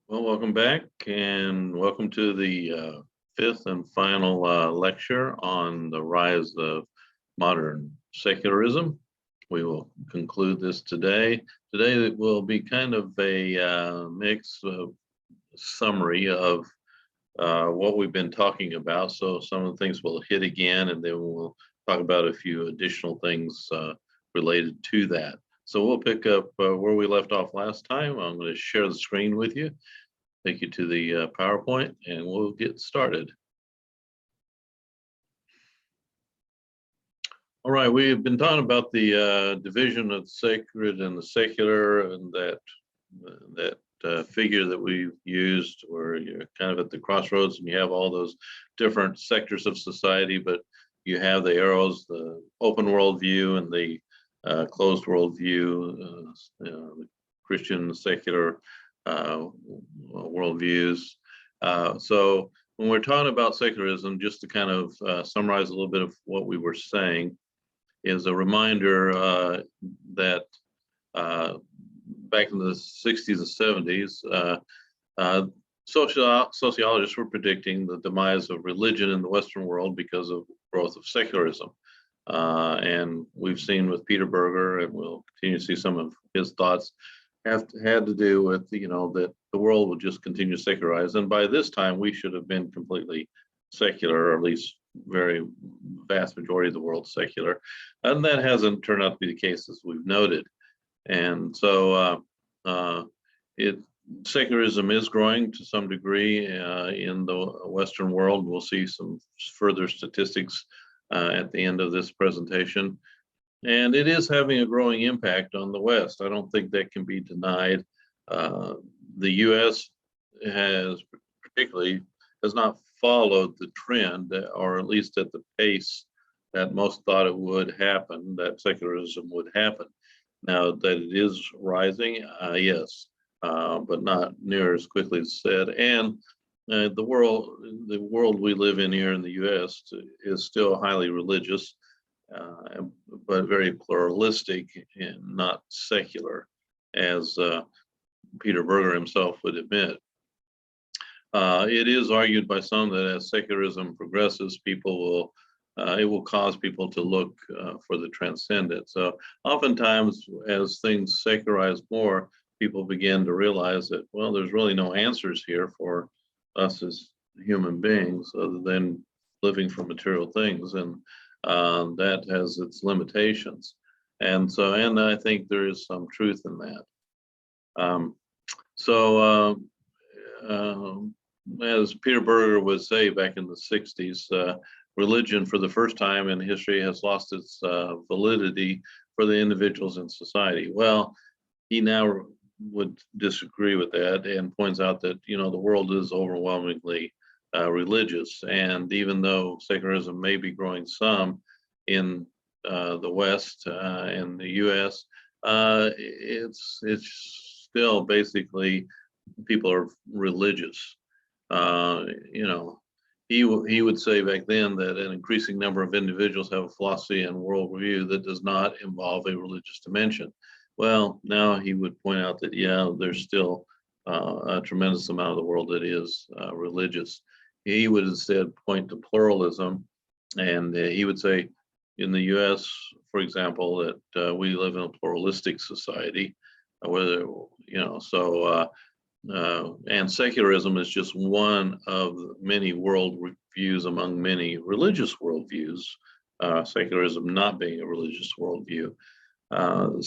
Well, welcome back and welcome to the fifth and final lecture on the rise of modern secularism. We will conclude this today. Today it will be kind of a mix of summary of what we've been talking about. So some of the things we'll hit again, and then we'll talk about a few additional things related to that. So we'll pick up where we left off last time. I'm going to share the screen with you, take you to the PowerPoint, and we'll get started. All right, we've been talking about the division of the sacred and the secular, and that figure that we've used, where you're kind of at the crossroads and you have all those different sectors of society, but you have the arrows, the open world view and the closed world view, the Christian secular worldviews. So when we're talking about secularism, just to kind of summarize a little bit of what we were saying, is a reminder that back in the 60s and 70s, sociologists were predicting the demise of religion in the Western world because of growth of secularism. And we've seen with Peter Berger, and we'll continue to see some of his thoughts, had to do with, that the world would just continue to secularize. And by this time, we should have been completely secular, or at least very vast majority of the world secular. And that hasn't turned out to be the case, as we've noted. And so secularism is growing to some degree in the Western world. We'll see some further statistics at the end of this presentation. And it is having a growing impact on the West. I don't think that can be denied. The US has not followed the trend, or at least at the pace that most thought it would happen, that secularism would happen. Now that it is rising, yes, but not near as quickly as said. And the world we live in here in the US is still highly religious, but very pluralistic and not secular, as Peter Berger himself would admit. It is argued by some that as secularism progresses, it will cause people to look for the transcendent. So oftentimes, as things secularize more, people begin to realize that, well, there's really no answers here for us as human beings other than living for material things, and that has its limitations. And I think there is some truth in that. As Peter Berger would say back in the 60s, religion for the first time in history has lost its validity for the individuals in society. Well, he now would disagree with that and points out that, the world is overwhelmingly religious. And even though secularism may be growing some in the West and the US, it's still basically people are religious. He would say back then that an increasing number of individuals have a philosophy and worldview that does not involve a religious dimension. Well, now he would point out that, yeah, there's still a tremendous amount of the world that is religious. He would instead point to pluralism, and he would say in the US, for example, that we live in a pluralistic society, and secularism is just one of many worldviews among many religious worldviews, secularism not being a religious worldview. And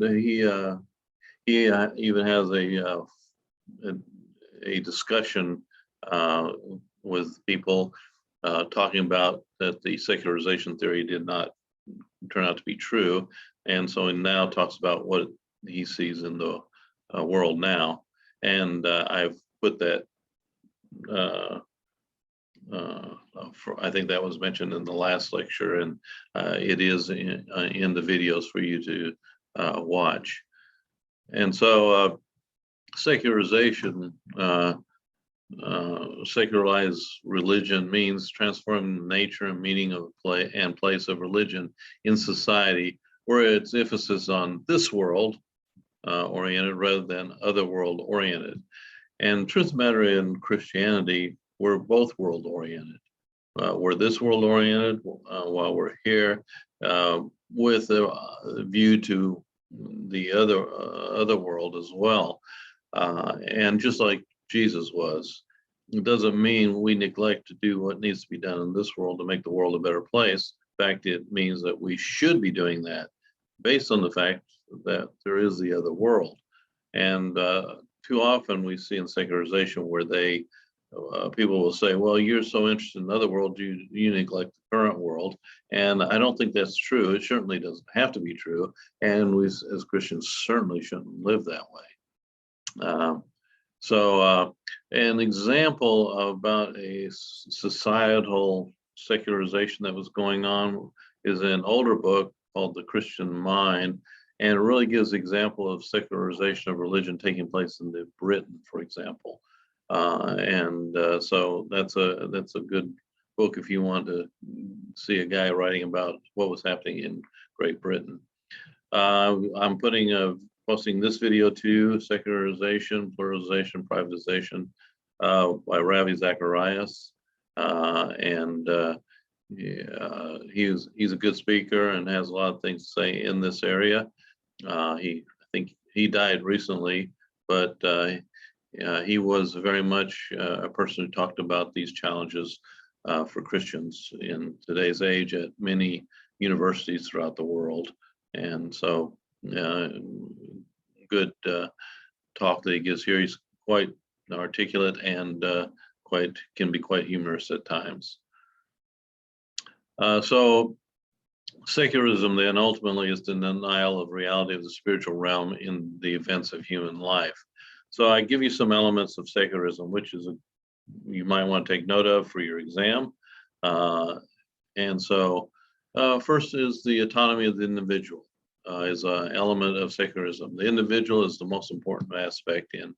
he even has a discussion with people talking about that the secularization theory did not turn out to be true. And so he now talks about what he sees in the world now. And I've put that, I think that was mentioned in the last lecture, and it is in the videos for you to watch. And so secularization, secularized religion means transforming the nature and meaning of place of religion in society, where its emphasis on this world oriented rather than other world oriented. And truth of the matter, in Christianity, we're both world oriented. We're this world oriented while we're here, with a view to the other world as well. And just like Jesus was, it doesn't mean we neglect to do what needs to be done in this world to make the world a better place. In fact, it means that we should be doing that based on the fact that there is the other world. And too often we see in secularization where people will say, well, you're so interested in the other world, you neglect the current world. And I don't think that's true. It certainly doesn't have to be true. And we, as Christians, certainly shouldn't live that way. An example about a societal secularization that was going on is an older book called The Christian Mind. And it really gives the example of secularization of religion taking place in Britain, for example. So that's a good book if you want to see a guy writing about what was happening in Great Britain. I'm posting this video too: Secularization, Pluralization, Privatization, by Ravi Zacharias. He's a good speaker and has a lot of things to say in this area. I think he died recently, but he was very much a person who talked about these challenges for Christians in today's age at many universities throughout the world. And so, good talk that he gives here. He's quite articulate and can be quite humorous at times. So secularism then ultimately is the denial of reality of the spiritual realm in the events of human life. So I give you some elements of secularism, which is you might want to take note of for your exam. First is the autonomy of the individual is an element of secularism. The individual is the most important aspect in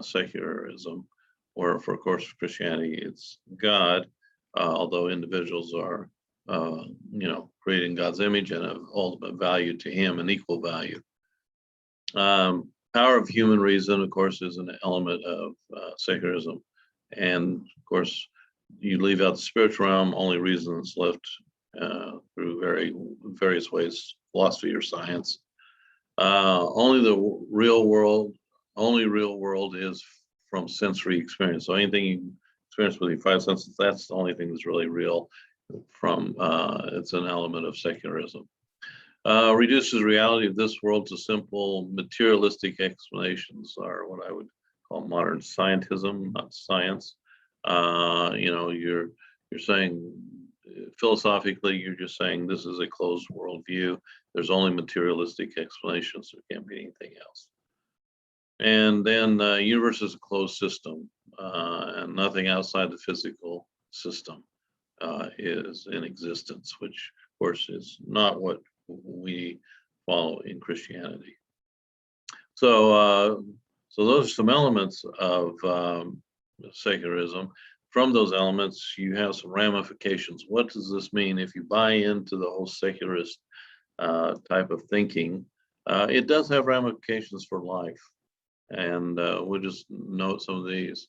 secularism, or for, of course, Christianity, it's God, although individuals are created in God's image and of ultimate value to him, and equal value. Power of human reason, of course, is an element of secularism. And of course, you leave out the spiritual realm, only reason that's left through various ways, philosophy or science. Only real world is from sensory experience. So anything you experience with your five senses, that's the only thing that's really real. It's an element of secularism. Reduces reality of this world to simple materialistic explanations, are what I would call modern scientism, not science. You're saying philosophically, you're just saying this is a closed worldview. There's only materialistic explanations. There can't be anything else. And then universe is a closed system, and nothing outside the physical system is in existence, which of course is not what we follow in Christianity. So those are some elements of secularism. From those elements, you have some ramifications. What does this mean if you buy into the whole secularist type of thinking? It does have ramifications for life, and we'll just note some of these.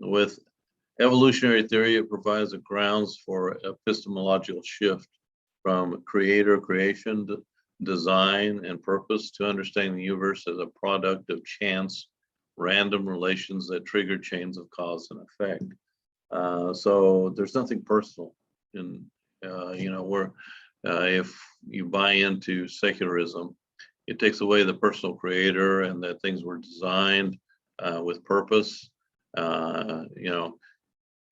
With evolutionary theory, it provides the grounds for epistemological shift from creation, design, and purpose to understanding the universe as a product of chance, random relations that trigger chains of cause and effect. So there's nothing personal in, if you buy into secularism, it takes away the personal creator and that things were designed with purpose.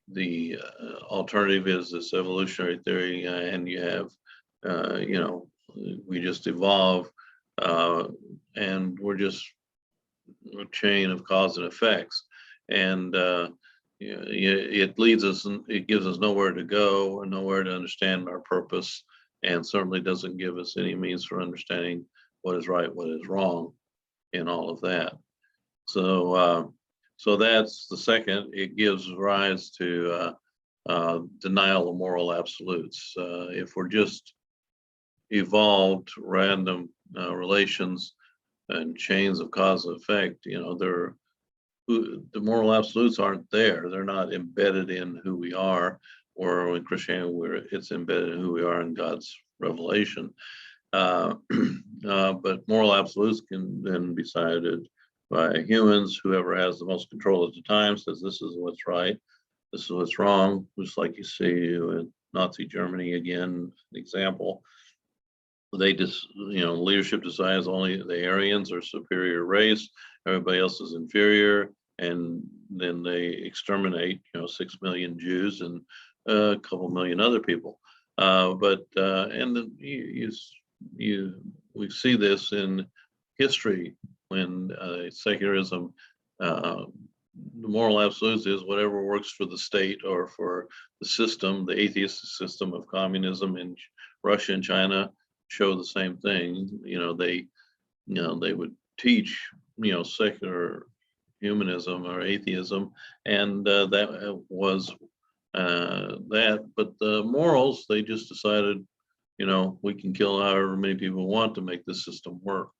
The alternative is this evolutionary theory, and you have, we just evolve, and we're just a chain of cause and effects, and it leads us, and it gives us nowhere to go and nowhere to understand our purpose, and certainly doesn't give us any means for understanding what is right, what is wrong, in all of that. So that's the second. It gives rise to denial of moral absolutes. If we're just evolved random relations, and chains of cause and effect. The moral absolutes aren't there. They're not embedded in who we are, or in Christianity, where it's embedded in who we are in God's revelation. But moral absolutes can then be decided by humans. Whoever has the most control at the time says this is what's right, this is what's wrong. Just like you see with Nazi Germany again, an example. They just, leadership decides only the Aryans are superior race, everybody else is inferior, and then they exterminate, 6 million Jews and a couple million other people. And then we see this in history when secularism, the moral absolute is whatever works for the state or for the system. The atheist system of communism in Russia and China show the same thing. They would teach, secular humanism or atheism, and that was that. But the morals, they just decided, we can kill however many people want to make the system work.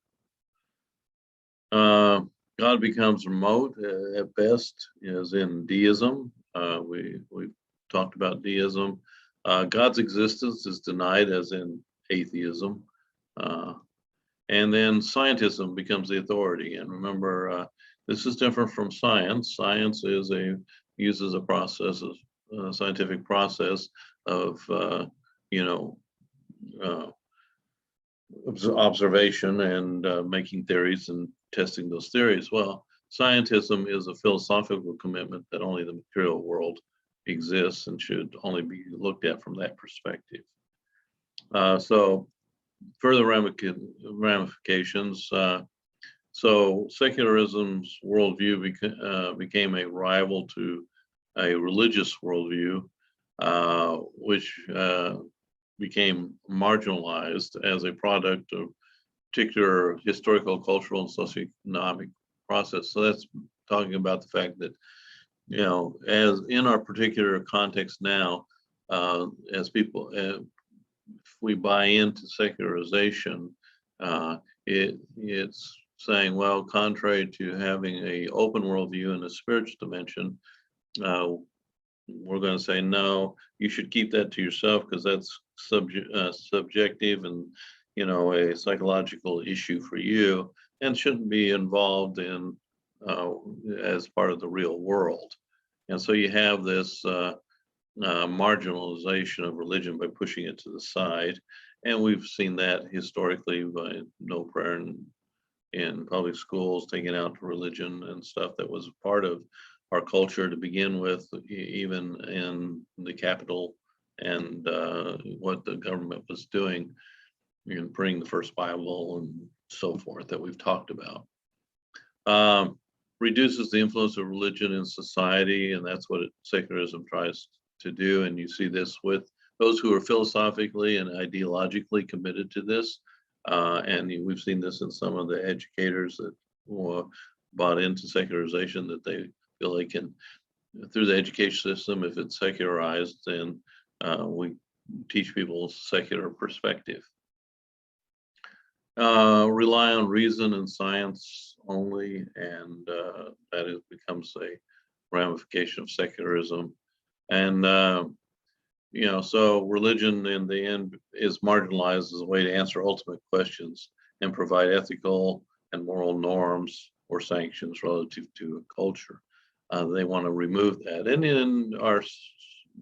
God becomes remote at best, as in deism. We've talked about deism. God's existence is denied, as in atheism. And then scientism becomes the authority. And remember, this is different from science. Science uses a process, a scientific process of, observation and making theories and testing those theories. Well, scientism is a philosophical commitment that only the material world exists and should only be looked at from that perspective. So further ramifications. So secularism's worldview became a rival to a religious worldview, which became marginalized as a product of particular historical, cultural, and socioeconomic process. So that's talking about the fact that, as in our particular context now, as people, if we buy into secularization, it's saying, well, contrary to having an open worldview and a spiritual dimension, we're going to say, no, you should keep that to yourself because that's subjective and, a psychological issue for you and shouldn't be involved in as part of the real world. And so you have this marginalization of religion by pushing it to the side. And we've seen that historically by no prayer in public schools, taking out religion and stuff that was part of our culture to begin with, even in the Capitol and what the government was doing in bringing the first Bible and so forth that we've talked about. Reduces the influence of religion in society, and that's what secularism tries to do. And you see this with those who are philosophically and ideologically committed to this. And we've seen this in some of the educators that bought into secularization, that they feel they can, through the education system, if it's secularized, then we teach people a secular perspective. Rely on reason and science only, and that becomes a ramification of secularism. And so religion in the end is marginalized as a way to answer ultimate questions and provide ethical and moral norms or sanctions relative to a culture. They want to remove that. And in our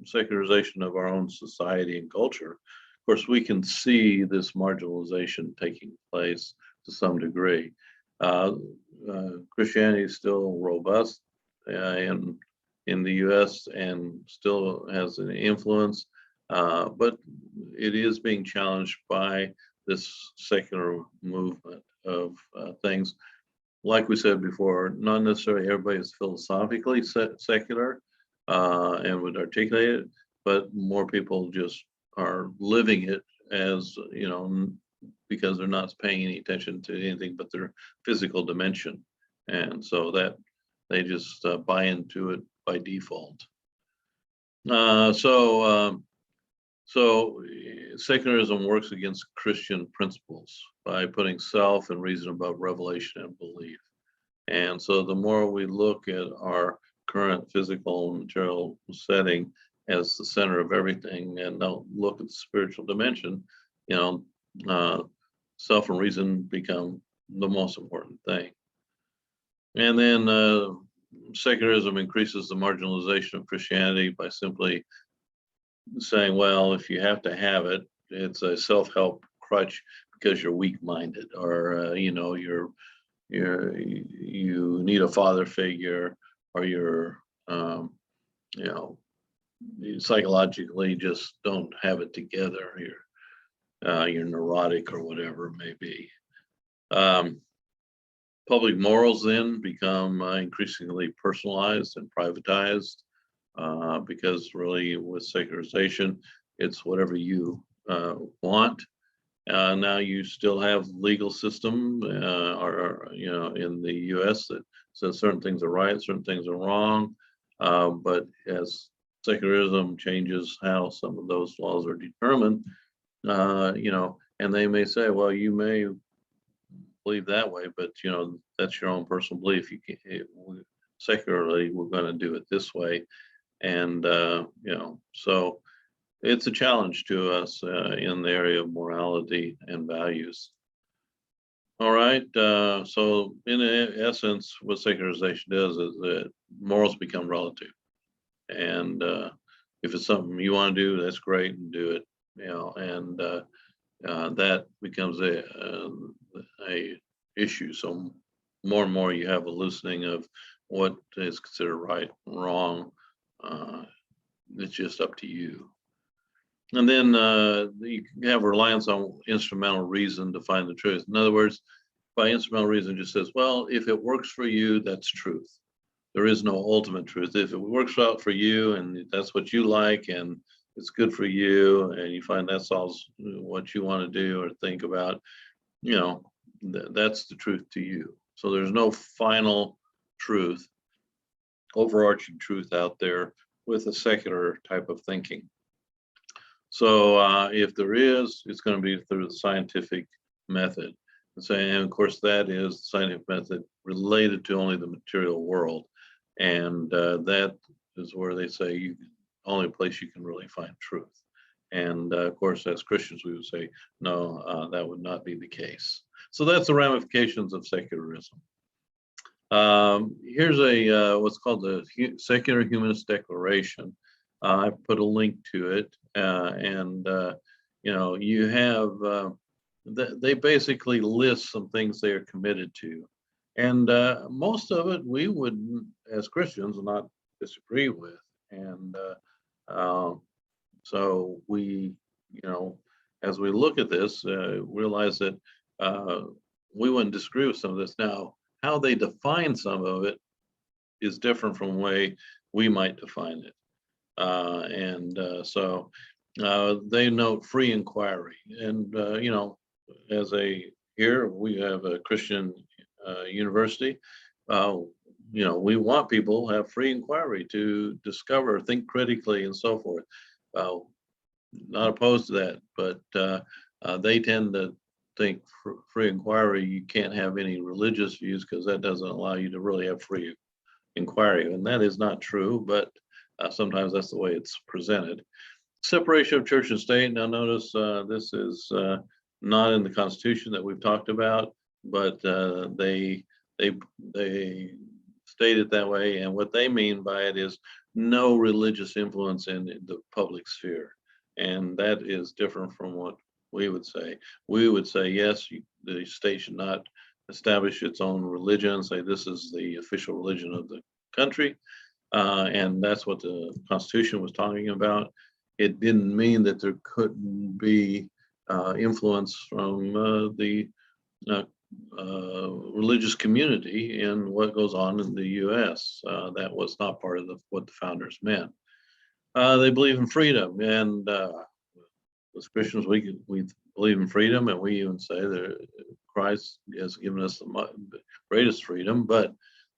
secularization of our own society and culture, of course, we can see this marginalization taking place to some degree. Christianity is still robust in the US and still has an influence, but it is being challenged by this secular movement of things. Like we said before, not necessarily everybody is philosophically secular and would articulate it, but more people just are living it as, because they're not paying any attention to anything but their physical dimension. And so that they just buy into it by default. So So secularism works against Christian principles by putting self and reason above revelation and belief. And so the more we look at our current physical and material setting as the center of everything and don't look at the spiritual dimension, you know, uh, self and reason become the most important thing. And then secularism increases the marginalization of Christianity by simply saying, well, if you have to have it, it's a self-help crutch because you're weak-minded, or you need a father figure, or you know you psychologically just don't have it together. You're neurotic or whatever it may be. Um, Public morals then become increasingly personalized and privatized, because really with secularization, it's whatever you want. Now you still have legal system, or in the U.S. that says certain things are right, certain things are wrong. But as secularism changes how some of those laws are determined, and they may say, well, you may believe that way, but that's your own personal belief. Secularly, we're going to do it this way, and so it's a challenge to us in the area of morality and values. All right. So in essence, what secularization does is that morals become relative, and if it's something you want to do, that's great, and do it. And that becomes a issue. So more and more, you have a loosening of what is considered right and wrong. It's just up to you. And then you have reliance on instrumental reason to find the truth. In other words, by instrumental reason, just says, well, if it works for you, that's truth. There is no ultimate truth. If it works out for you and that's what you like and it's good for you and you find that solves what you want to do or think about, that's the truth to you. So there's no final truth, overarching truth out there with a secular type of thinking. So if there is, it's going to be through the scientific method. And of course, that is the scientific method related to only the material world. And that is where they say only place you can really find truth. And of course, as Christians, we would say, no, that would not be the case. So that's the ramifications of secularism. Here's what's called the Secular Humanist Declaration. I put a link to it, and you have they basically list some things they are committed to, and most of it we would, as Christians, not disagree with, and so we, as we look at this, realize that we wouldn't disagree with some of this. Now, how they define some of it is different from the way we might define it. So they note free inquiry. And, here we have a Christian university. We want people to have free inquiry to discover, think critically, and so forth. Not opposed to that, but they tend to think free inquiry, you can't have any religious views because that doesn't allow you to really have free inquiry. And that is not true, but sometimes that's the way it's presented. Separation of church and state. Now notice this is not in the Constitution that we've talked about, but they state it that way. And what they mean by it is no religious influence in the public sphere. And that is different from what we would say. We would say, yes, the state should not establish its own religion, say this is the official religion of the country. And that's what the Constitution was talking about. It didn't mean that there couldn't be influence from the religious community in what goes on in the U.S. That was not part of what the founders meant. They believe in freedom, and as Christians, we believe in freedom, and we even say that Christ has given us the greatest freedom. But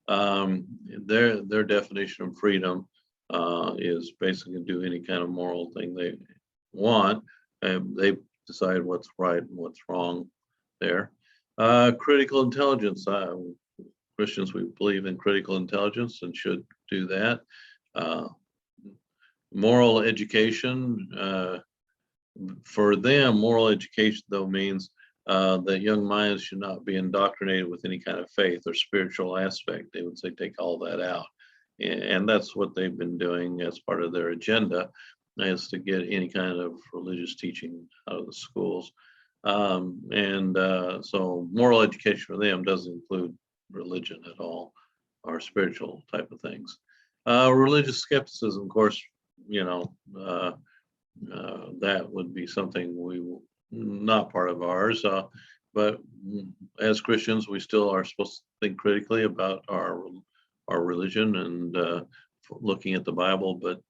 their definition of freedom is basically do any kind of moral thing want. They decide what's right and what's wrong there. Critical intelligence. Christians, we believe in critical intelligence and should do that. Uh, Moral education. For them, moral education, though, means that young minds should not be indoctrinated with any kind of faith or spiritual aspect. They would say take all that out. And that's what they've been doing as part of their agenda, is to get any kind of religious teaching out of the schools. So moral education for them doesn't include religion at all, or spiritual type of things. Religious skepticism, of course, you know, that would be something not part of ours. But as Christians, we still are supposed to think critically about our religion and looking at the Bible. But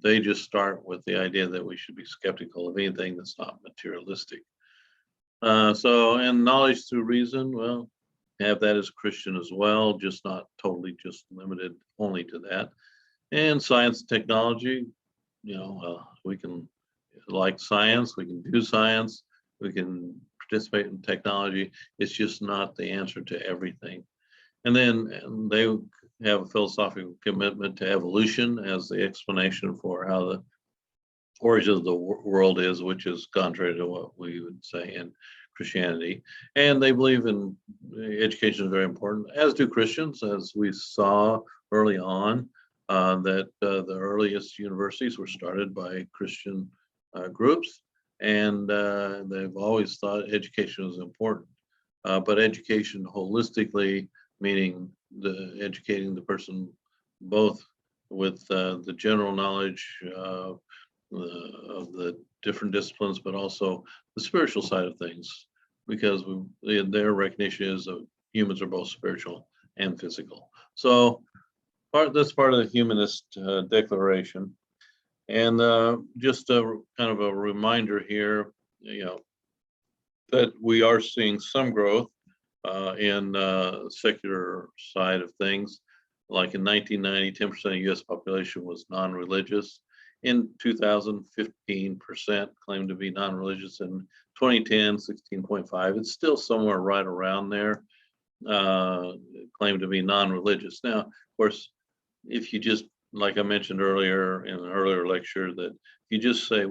they just start with the idea that we should be skeptical of anything that's not materialistic. And knowledge through reason, well, have that as a Christian as well, just not totally just limited only to that. And science and technology, we can like science, we can do science, we can participate in technology. It's just not the answer to everything. And then they have a philosophical commitment to evolution as the explanation for how the origin of the world is, which is contrary to what we would say in Christianity. And they believe in education is very important, as do Christians, as we saw early on, that the earliest universities were started by Christian groups, and they've always thought education was important. But education holistically, meaning educating the person both with the general knowledge of the different disciplines, but also the spiritual side of things, because their recognition is that humans are both spiritual and physical. So that's part of the humanist declaration. And just a kind of a reminder here, that we are seeing some growth in secular side of things. Like in 1990, 10% of US population was non-religious. In 2000, 15% claimed to be non-religious. In 2010, 16.5. It's still somewhere right around there, claimed to be non-religious. Now, of course, if you just, like I mentioned earlier in an earlier lecture, that if you just say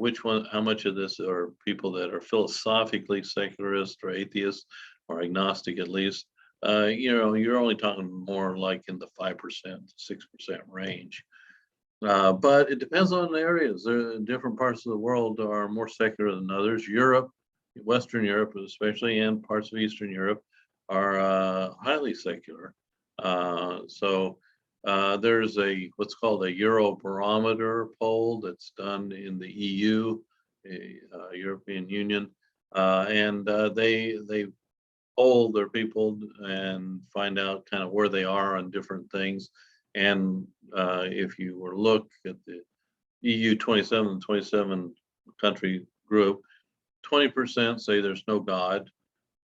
how much of this are people that are philosophically secularist or atheist or agnostic at least, you're only talking more like in the 5%, 6% range. But it depends on the areas. Different parts of the world are more secular than others. Europe, Western Europe especially, and parts of Eastern Europe are highly secular. There's what's called a Eurobarometer poll that's done in the EU, European Union, and they poll their people and find out kind of where they are on different things. And if you were to look at the EU 27 country group, 20% say there's no God.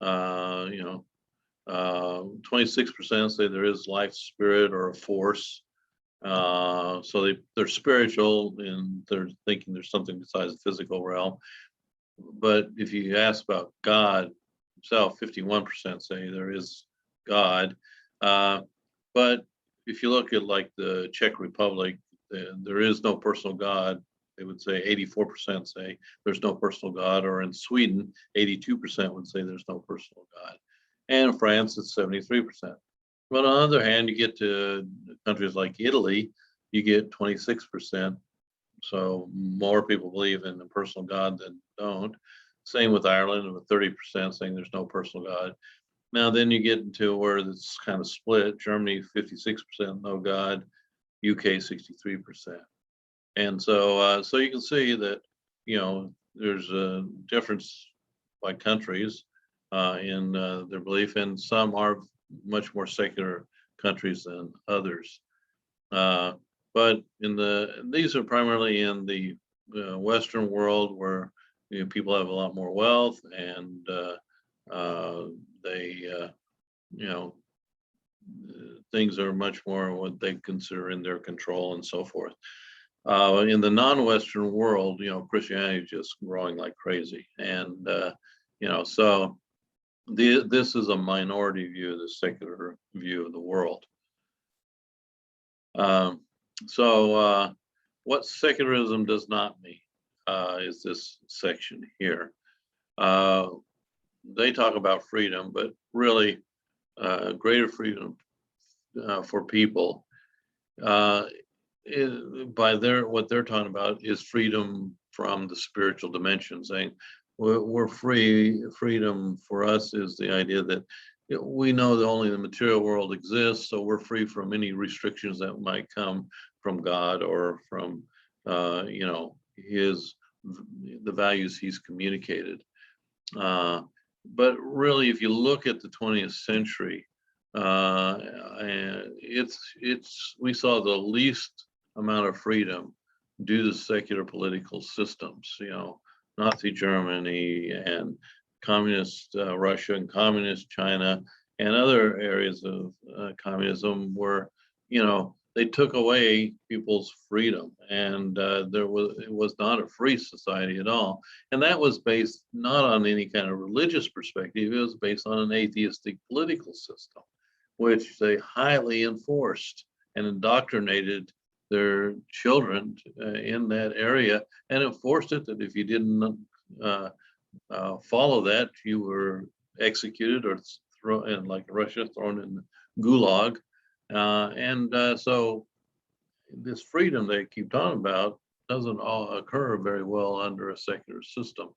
26% say there is life, spirit, or a force. So they're spiritual and they're thinking there's something besides the physical realm. But if you ask about God himself, 51% say there is God. But if you look at like the Czech Republic, there is no personal God. They would say 84% say there's no personal God, or in Sweden, 82% would say there's no personal God. And in France, it's 73%. But on the other hand, you get to countries like Italy, you get 26%. So more people believe in a personal God than don't. Same with Ireland, with 30% saying there's no personal God. Now, then you get into where it's kind of split. Germany, 56% no God, UK, 63%. And so you can see that, there's a difference by countries in their belief, and some are much more secular countries than others. But these are primarily in the Western world, where people have a lot more wealth, and things are much more what they consider in their control and so forth. In the non-Western world, Christianity is just growing like crazy, and so this is a minority view, the secular view of the world. Um, so what secularism does not mean is this section here. They talk about freedom, but really greater freedom for people. What they're talking about is freedom from the spiritual dimension, saying we're free. Freedom for us is the idea that we know that only the material world exists, so we're free from any restrictions that might come from God or from the values he's communicated. But really, if you look at the 20th century, and we saw the least amount of freedom due to secular political systems. Nazi Germany and communist Russia and communist China and other areas of communism where they took away people's freedom, and it was not a free society at all. And that was based not on any kind of religious perspective. It was based on an atheistic political system, which they highly enforced and indoctrinated their children in that area, and enforced it that if you didn't follow that, you were executed or thrown in, like Russia, thrown in the gulag. So this freedom they keep talking about doesn't all occur very well under a secular system.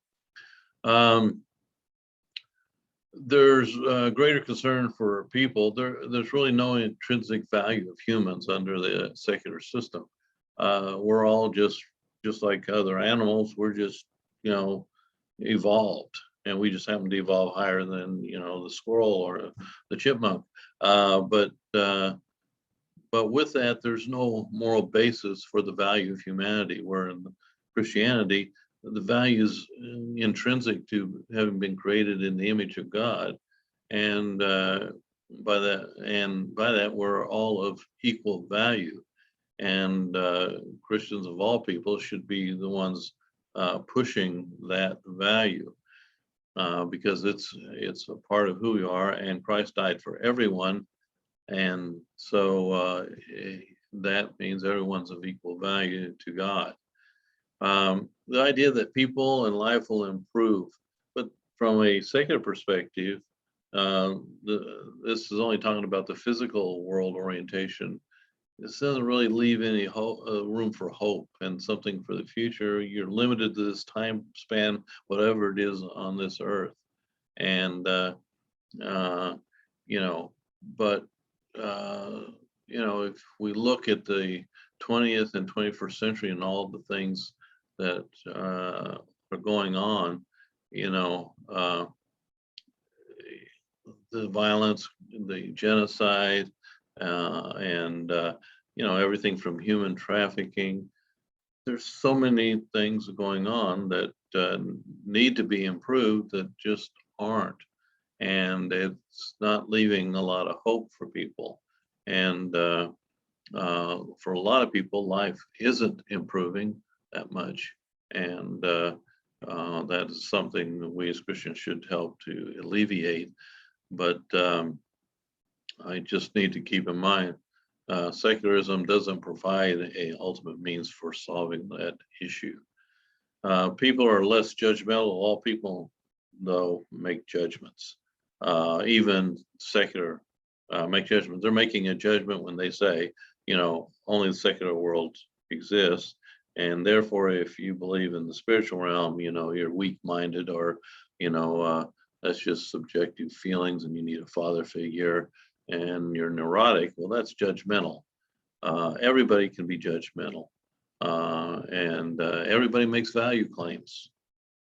There's greater concern for people. There's really no intrinsic value of humans under the secular system. We're all just like other animals. We're just, evolved, and we just happen to evolve higher than, the squirrel or the chipmunk. But with that, there's no moral basis for the value of humanity, where in Christianity, the value is intrinsic to having been created in the image of God. And by that, we're all of equal value. And Christians of all people should be the ones pushing that value, because it's a part of who we are, and Christ died for everyone. And so that means everyone's of equal value to God. The idea that people and life will improve, but from a secular perspective, this is only talking about the physical world orientation. This doesn't really leave any room for hope and something for the future. You're limited to this time span, whatever it is on this earth. And, but if we look at the 20th and 21st century and all the things that are going on, the violence, the genocide, and everything from human trafficking. There's so many things going on that need to be improved that just aren't. And it's not leaving a lot of hope for people. And for a lot of people, life isn't improving that much. And that is something that we as Christians should help to alleviate. But I just need to keep in mind, secularism doesn't provide a ultimate means for solving that issue. People are less judgmental. All people, though, make judgments. Even secular make judgments. They're making a judgment when they say, only the secular world exists. And therefore, if you believe in the spiritual realm, you're weak-minded, or, that's just subjective feelings and you need a father figure, and you're neurotic. Well, that's judgmental. Everybody can be judgmental. And everybody makes value claims,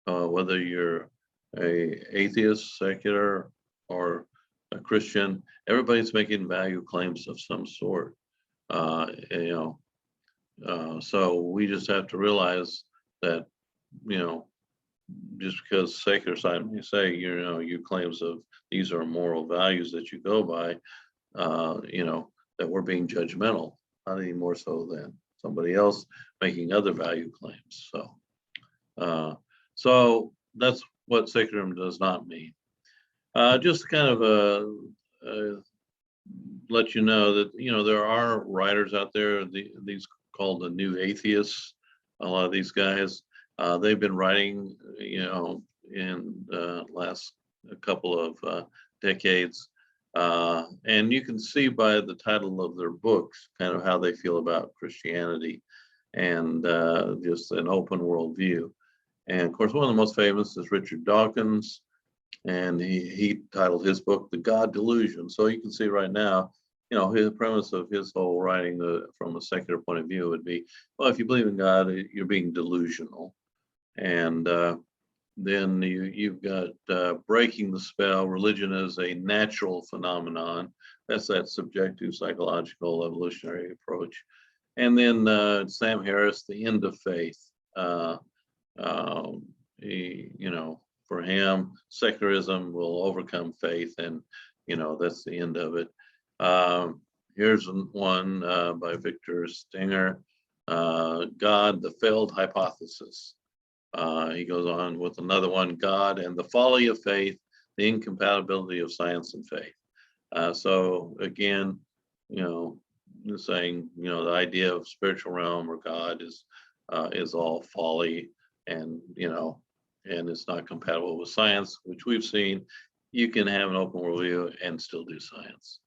whether you're a atheist, secular, or a Christian. Everybody's making value claims of some sort. So we just have to realize that, just because secular side may say, your claims of these are moral values that you go by, that we're being judgmental, not any more so than somebody else making other value claims. So that's what secularism does not mean. Just kind of let you know that there are writers out there, these called the new atheists. A lot of these guys, they've been writing, in the last couple of decades, and you can see by the title of their books kind of how they feel about Christianity and just an open world view. And of course, one of the most famous is Richard Dawkins, and he titled his book "The God Delusion." So you can see right now, his premise of his whole writing from a secular point of view would be, well, if you believe in God, you're being delusional. And then you've got breaking the spell. Religion is a natural phenomenon. That's that subjective, psychological, evolutionary approach. And then Sam Harris, the end of faith. For him, secularism will overcome faith, and that's the end of it. Here's one by Victor Stenger, God, the Failed Hypothesis. He goes on with another one, God and the Folly of Faith, the Incompatibility of Science and Faith. So again, saying, the idea of spiritual realm or God is all folly, and and it's not compatible with science, which we've seen. You can have an open worldview and still do science,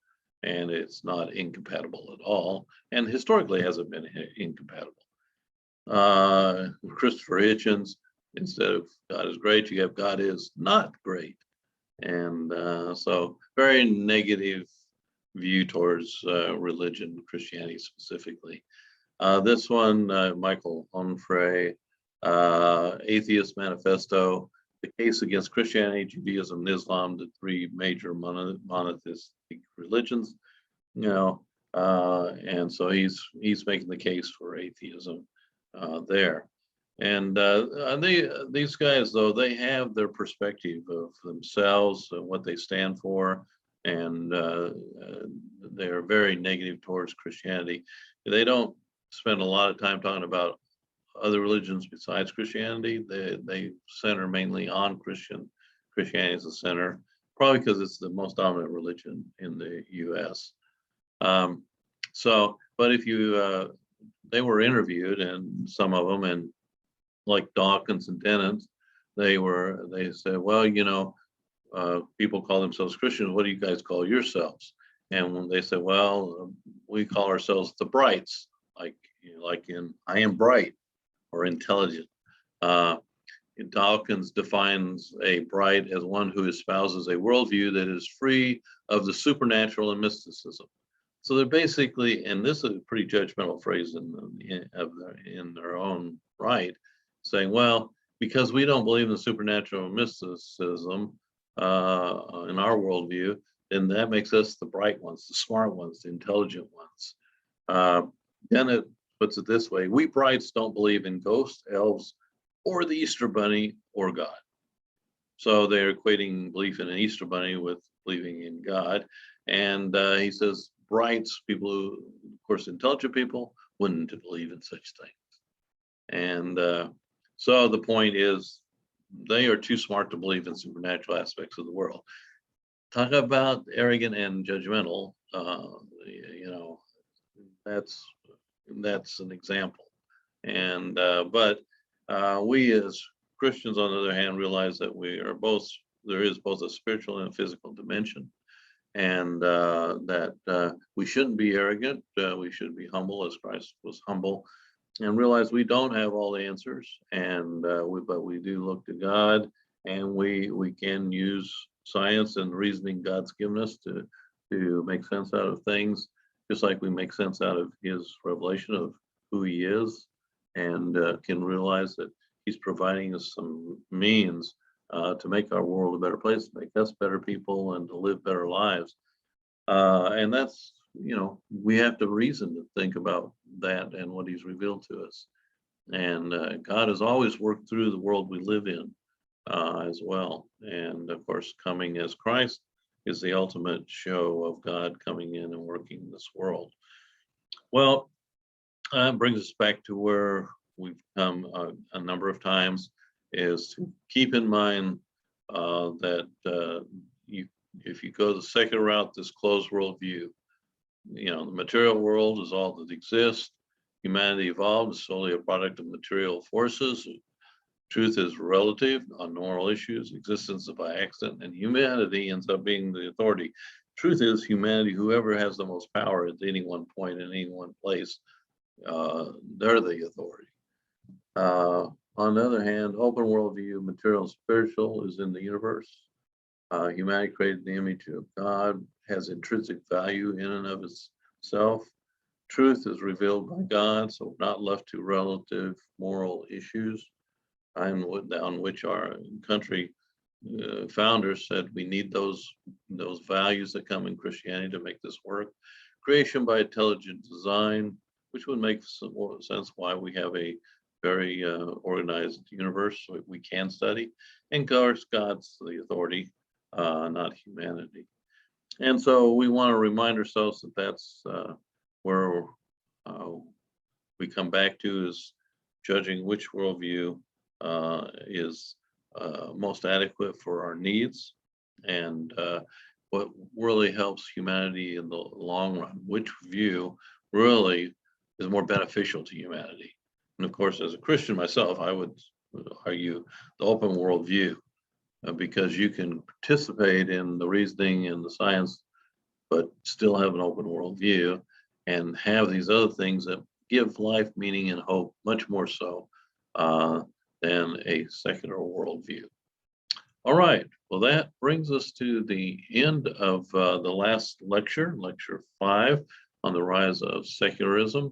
and it's not incompatible at all, and historically hasn't been incompatible. Christopher Hitchens, instead of God is great, you have God is not great. And so very negative view towards religion, Christianity specifically. This one, Michael Onfray, Atheist Manifesto, the case against Christianity, Judaism, and Islam, the three major monotheistic religions, and so he's making the case for atheism there. And these guys, though, they have their perspective of themselves and what they stand for, and they're very negative towards Christianity. They don't spend a lot of time talking about other religions besides Christianity. They center mainly on Christianity as a center, probably because it's the most dominant religion in the U.S. But if they were interviewed, and some of them, and like Dawkins and Tennant, they said, well, people call themselves Christians. What do you guys call yourselves? And when they said, well, we call ourselves the brights, like in I am bright or intelligent. Dawkins defines a bright as one who espouses a worldview that is free of the supernatural and mysticism. So they're basically, and this is a pretty judgmental phrase in their own right, saying, well, because we don't believe in supernatural mysticism in our worldview, then that makes us the bright ones, the smart ones, the intelligent ones. Then it puts it this way: we brights don't believe in ghosts, elves, or the Easter Bunny or God. So they're equating belief in an Easter Bunny with believing in God. And he says brights, people who, of course, intelligent people, wouldn't believe in such things. And so the point is, they are too smart to believe in supernatural aspects of the world. Talk about arrogant and judgmental. That's an example. And but we as Christians, on the other hand, realize that there is both a spiritual and a physical dimension, and that we shouldn't be arrogant. We should be humble as Christ was humble, and realize we don't have all the answers, and but we do look to God, and we can use science and reasoning God's given us to make sense out of things, just like we make sense out of his revelation of who he is, and can realize that he's providing us some means to make our world a better place, to make us better people, and to live better lives. And that's, we have to reason to think about that and what he's revealed to us. And God has always worked through the world we live in as well. And of course, coming as Christ is the ultimate show of God coming in and working in this world. Well, brings us back to where we've come a number of times, is to keep in mind that if you go the secular route, this closed worldview, the material world is all that exists. Humanity evolved is solely a product of material forces. Truth is relative on moral issues. Existence is by accident, and humanity ends up being the authority. Truth is humanity, whoever has the most power at any one point in any one place, they're the authority. On the other hand, open worldview, material and spiritual, is in the universe. Humanity created in the image of God, has intrinsic value in and of itself. Truth is revealed by God, so not left to relative moral issues, on which our country founders said we need those values that come in Christianity to make this work. Creation by intelligent design, which would make some more sense why we have a very organized universe so we can study. And of course, God's the authority, not humanity. And so we want to remind ourselves that that's where we come back to, is judging which worldview is most adequate for our needs, and what really helps humanity in the long run, which view really is more beneficial to humanity. And of course, as a Christian myself, I would argue the open worldview, because you can participate in the reasoning and the science, but still have an open worldview and have these other things that give life meaning and hope, much more so than a secular worldview. All right, well, that brings us to the end of the last lecture, lecture 5, on the rise of secularism.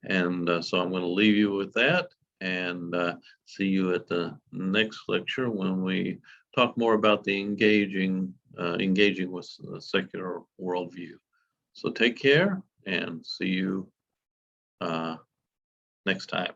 And so I'm going to leave you with that, and see you at the next lecture when we talk more about the engaging with the secular worldview. So take care, and see you next time.